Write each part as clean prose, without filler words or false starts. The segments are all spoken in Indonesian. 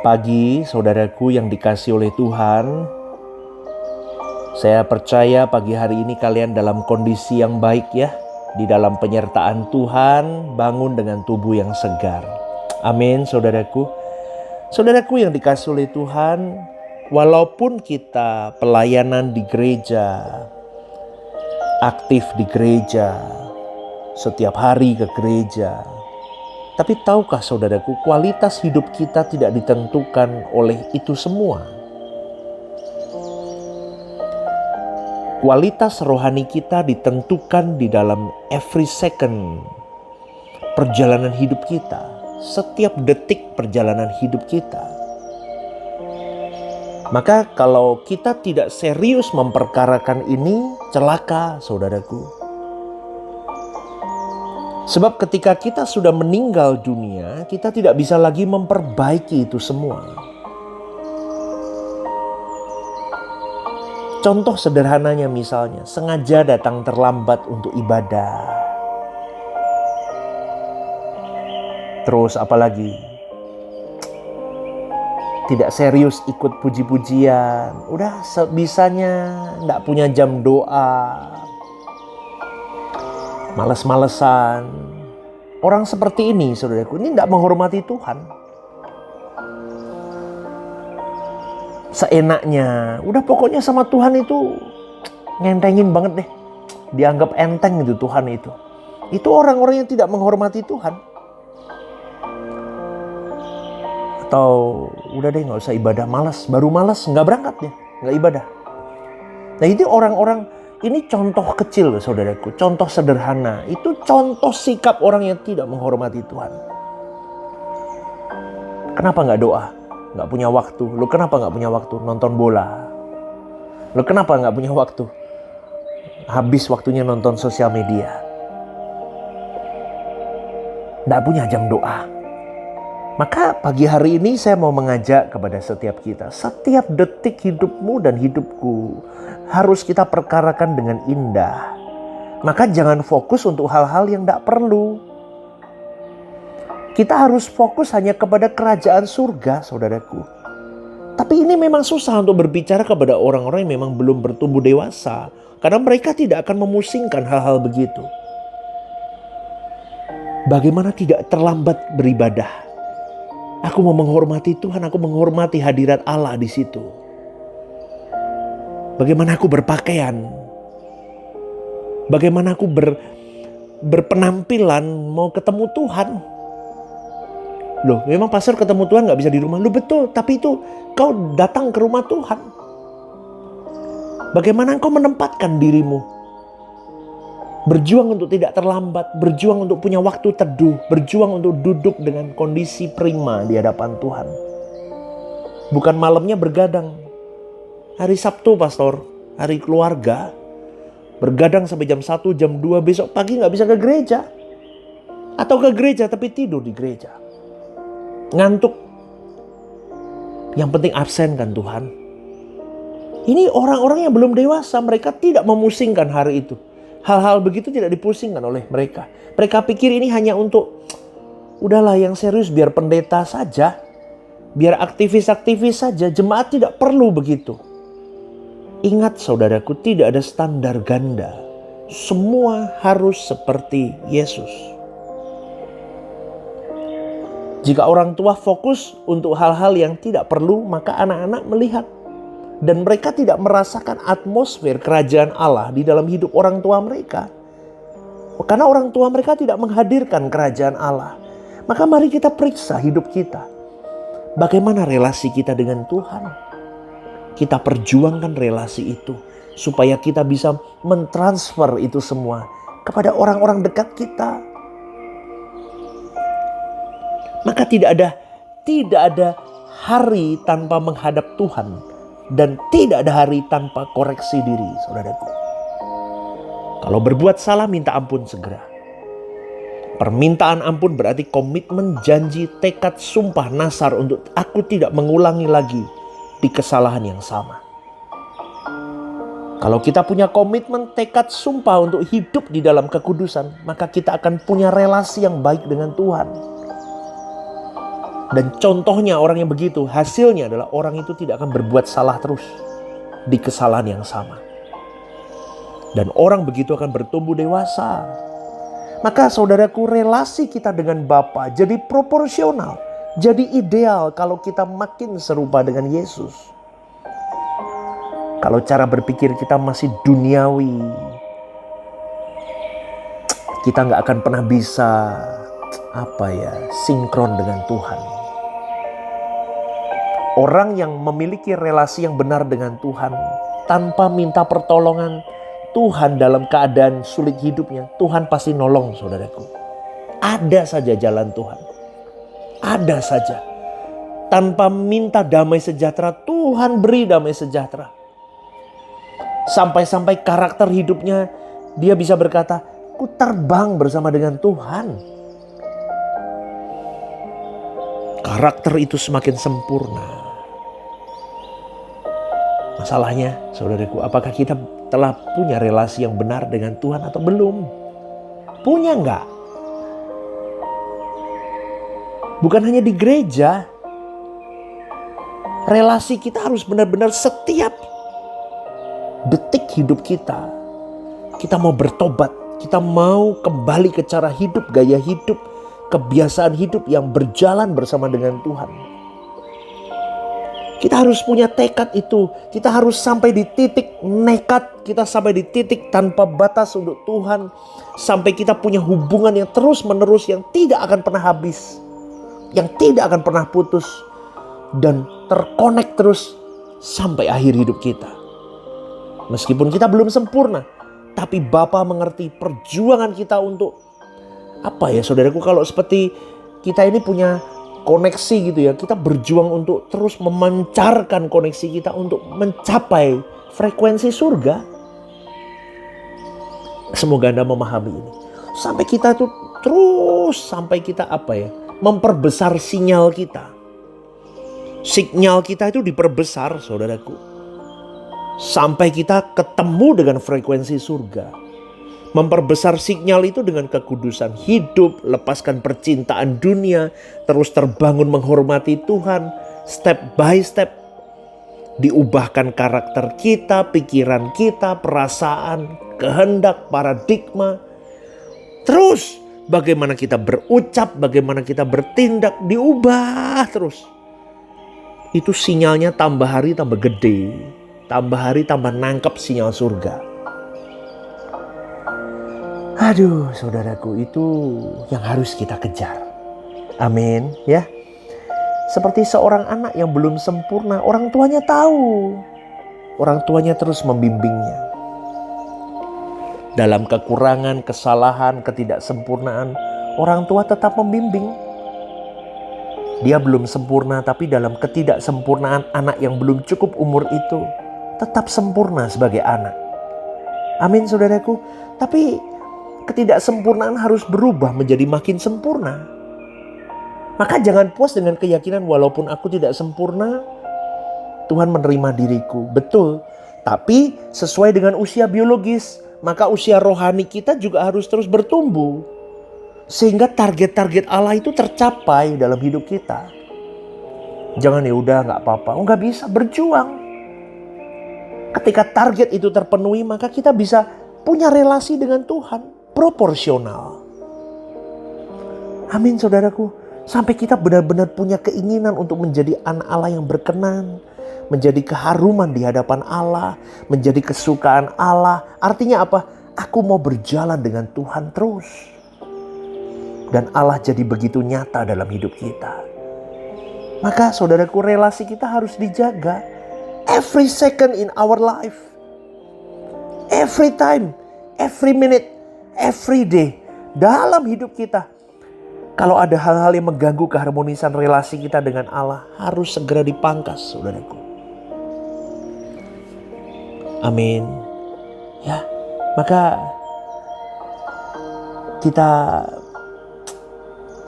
pagi, saudaraku yang dikasihi oleh Tuhan. Saya percaya pagi hari ini kalian dalam kondisi yang baik ya. Di dalam penyertaan Tuhan, bangun dengan tubuh yang segar. Amin, saudaraku. Saudaraku yang dikasihi oleh Tuhan, walaupun kita pelayanan di gereja, aktif di gereja, setiap hari ke gereja, tapi tahukah saudaraku, kualitas hidup kita tidak ditentukan oleh itu semua. Kualitas rohani kita ditentukan di dalam every second perjalanan hidup kita. Setiap detik perjalanan hidup kita. Maka kalau kita tidak serius memperkarakan ini, celaka saudaraku. Sebab ketika kita sudah meninggal dunia, kita tidak bisa lagi memperbaiki itu semua. Contoh sederhananya misalnya, sengaja datang terlambat untuk ibadah. Terus apalagi? Tidak serius ikut puji-pujian. Udah sebisanya, gak punya jam doa. Males-malesan. Orang seperti ini saudaraku, ini tidak menghormati Tuhan. Seenaknya, udah pokoknya sama Tuhan itu ngentengin banget deh. Dianggap enteng itu Tuhan itu. Itu orang-orang yang tidak menghormati Tuhan. Atau udah deh gak usah ibadah, malas. Baru malas, gak berangkat ya, gak ibadah. Nah itu orang-orang. Ini contoh kecil saudaraku, contoh sederhana. Itu contoh sikap orang yang tidak menghormati Tuhan. Kenapa gak doa? Gak punya waktu. Lu kenapa gak punya waktu nonton bola? Lu kenapa gak punya waktu? Habis waktunya nonton sosial media. Gak punya jam doa. Maka pagi hari ini saya mau mengajak kepada setiap kita. Setiap detik hidupmu dan hidupku harus kita perkarakan dengan indah. Maka jangan fokus untuk hal-hal yang tidak perlu. Kita harus fokus hanya kepada kerajaan surga, saudaraku. Tapi ini memang susah untuk berbicara kepada orang-orang yang memang belum bertumbuh dewasa. Karena mereka tidak akan memusingkan hal-hal begitu. Bagaimana tidak terlambat beribadah? Aku mau menghormati Tuhan, aku menghormati hadirat Allah di situ. Bagaimana aku berpakaian? Bagaimana aku berpenampilan mau ketemu Tuhan? Loh, memang pastor ketemu Tuhan gak bisa di rumah. Loh betul, tapi itu kau datang ke rumah Tuhan. Bagaimana engkau menempatkan dirimu? Berjuang untuk tidak terlambat, berjuang untuk punya waktu teduh, berjuang untuk duduk dengan kondisi prima di hadapan Tuhan. Bukan malamnya bergadang. Hari Sabtu pastor, hari keluarga, bergadang sampai jam 1, jam 2, besok pagi gak bisa ke gereja. Atau ke gereja tapi tidur di gereja. Ngantuk. Yang penting absen kan Tuhan. Ini orang-orang yang belum dewasa, mereka tidak memusingkan hari itu. Hal-hal begitu tidak dipusingkan oleh mereka. Mereka pikir ini hanya untuk, udahlah yang serius biar pendeta saja. Biar aktivis-aktivis saja, jemaat tidak perlu begitu. Ingat saudaraku, tidak ada standar ganda. Semua harus seperti Yesus. Jika orang tua fokus untuk hal-hal yang tidak perlu, maka anak-anak melihat. Dan mereka tidak merasakan atmosfer kerajaan Allah di dalam hidup orang tua mereka. Karena orang tua mereka tidak menghadirkan kerajaan Allah. Maka mari kita periksa hidup kita. Bagaimana relasi kita dengan Tuhan? Kita perjuangkan relasi itu. Supaya kita bisa mentransfer itu semua kepada orang-orang dekat kita. Maka tidak ada hari tanpa menghadap Tuhan. Dan tidak ada hari tanpa koreksi diri, saudaraku. Kalau berbuat salah, minta ampun segera. Permintaan ampun berarti komitmen, janji, tekad, sumpah, nasar untuk aku tidak mengulangi lagi di kesalahan yang sama. Kalau kita punya komitmen, tekad, sumpah untuk hidup di dalam kekudusan, maka kita akan punya relasi yang baik dengan Tuhan. Dan contohnya orang yang begitu, hasilnya adalah orang itu tidak akan berbuat salah terus di kesalahan yang sama. Dan orang begitu akan bertumbuh dewasa. Maka saudaraku, relasi kita dengan Bapa jadi proporsional, jadi ideal kalau kita makin serupa dengan Yesus. Kalau cara berpikir kita masih duniawi, kita gak akan pernah bisa sinkron dengan Tuhan. Orang yang memiliki relasi yang benar dengan Tuhan tanpa minta pertolongan Tuhan dalam keadaan sulit hidupnya, Tuhan pasti nolong, saudaraku. Ada saja jalan Tuhan. Ada saja. Tanpa minta damai sejahtera, Tuhan beri damai sejahtera. Sampai-sampai karakter hidupnya, dia bisa berkata, ku terbang bersama dengan Tuhan. Karakter itu semakin sempurna. Masalahnya, saudaraku, apakah kita telah punya relasi yang benar dengan Tuhan atau belum? Punya enggak? Bukan hanya di gereja. Relasi kita harus benar-benar setiap detik hidup kita. Kita mau bertobat. Kita mau kembali ke cara hidup, gaya hidup, kebiasaan hidup yang berjalan bersama dengan Tuhan. Kita harus punya tekad itu. Kita harus sampai di titik nekat. Kita sampai di titik tanpa batas untuk Tuhan. Sampai kita punya hubungan yang terus menerus, yang tidak akan pernah habis. Yang tidak akan pernah putus. Dan terkonek terus sampai akhir hidup kita. Meskipun kita belum sempurna. Tapi Bapa mengerti perjuangan kita untuk saudaraku, kalau seperti kita ini punya koneksi gitu ya. Kita berjuang untuk terus memancarkan koneksi kita untuk mencapai frekuensi surga. Semoga Anda memahami ini. Sampai kita tuh terus sampai kita memperbesar sinyal kita. Sinyal kita itu diperbesar, saudaraku. Sampai kita ketemu dengan frekuensi surga. Memperbesar sinyal itu dengan kekudusan hidup, lepaskan percintaan dunia, terus terbangun menghormati Tuhan, step by step. Diubahkan karakter kita, pikiran kita, perasaan, kehendak, paradigma. Terus bagaimana kita berucap, bagaimana kita bertindak, diubah terus. Itu sinyalnya tambah hari tambah gede, tambah hari tambah nangkep sinyal surga. Aduh, saudaraku, itu yang harus kita kejar. Amin, ya. Seperti seorang anak yang belum sempurna, orang tuanya tahu. Orang tuanya terus membimbingnya. Dalam kekurangan, kesalahan, ketidaksempurnaan, orang tua tetap membimbing. Dia belum sempurna, tapi dalam ketidaksempurnaan anak yang belum cukup umur itu tetap sempurna sebagai anak. Amin, saudaraku. Tapi ketidaksempurnaan harus berubah menjadi makin sempurna. Maka jangan puas dengan keyakinan walaupun aku tidak sempurna, Tuhan menerima diriku. Betul, tapi sesuai dengan usia biologis. Maka usia rohani kita juga harus terus bertumbuh. Sehingga target-target Allah itu tercapai dalam hidup kita. Jangan gak apa-apa. Gak bisa, berjuang. Ketika target itu terpenuhi, maka kita bisa punya relasi dengan Tuhan. Proporsional. Amin, saudaraku. Sampai kita benar-benar punya keinginan untuk menjadi anak Allah yang berkenan. Menjadi keharuman di hadapan Allah. Menjadi kesukaan Allah. Artinya apa? Aku mau berjalan dengan Tuhan terus. Dan Allah jadi begitu nyata dalam hidup kita. Maka saudaraku, relasi kita harus dijaga. Every second in our life. Every time. Every minute. Every day. Dalam hidup kita. Kalau ada hal-hal yang mengganggu keharmonisan relasi kita dengan Allah, harus segera dipangkas, saudaraku. Amin. Ya, maka kita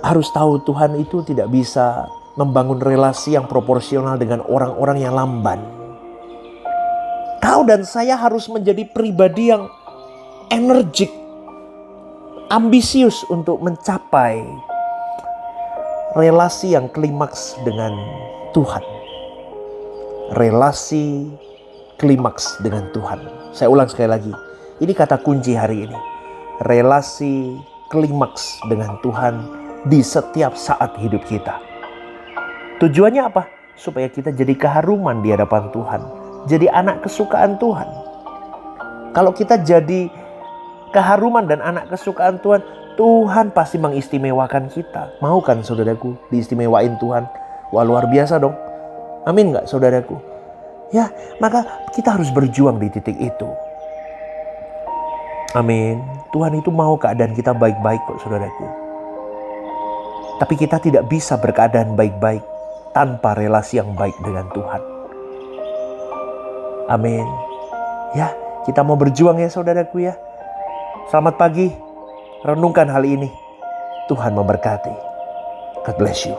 harus tahu Tuhan itu tidak bisa membangun relasi yang proporsional dengan orang-orang yang lamban. Kau dan saya harus menjadi pribadi yang energik, ambisius untuk mencapai relasi yang klimaks dengan Tuhan. Relasi klimaks dengan Tuhan. Saya ulang sekali lagi. Ini kata kunci hari ini. Relasi klimaks dengan Tuhan di setiap saat hidup kita. Tujuannya apa? Supaya kita jadi keharuman di hadapan Tuhan. Jadi anak kesukaan Tuhan. Kalau kita jadi keharuman dan anak kesukaan Tuhan, Tuhan pasti mengistimewakan kita. Mau kan saudaraku diistimewain Tuhan? Wah, luar biasa dong. Amin gak saudaraku? Ya, maka kita harus berjuang di titik itu. Amin. Tuhan itu mau keadaan kita baik-baik kok saudaraku. Tapi kita tidak bisa berkeadaan baik-baik tanpa relasi yang baik dengan Tuhan. Amin. Ya, kita mau berjuang ya saudaraku ya. Selamat pagi. Renungkan hal ini. Tuhan memberkati. God bless you.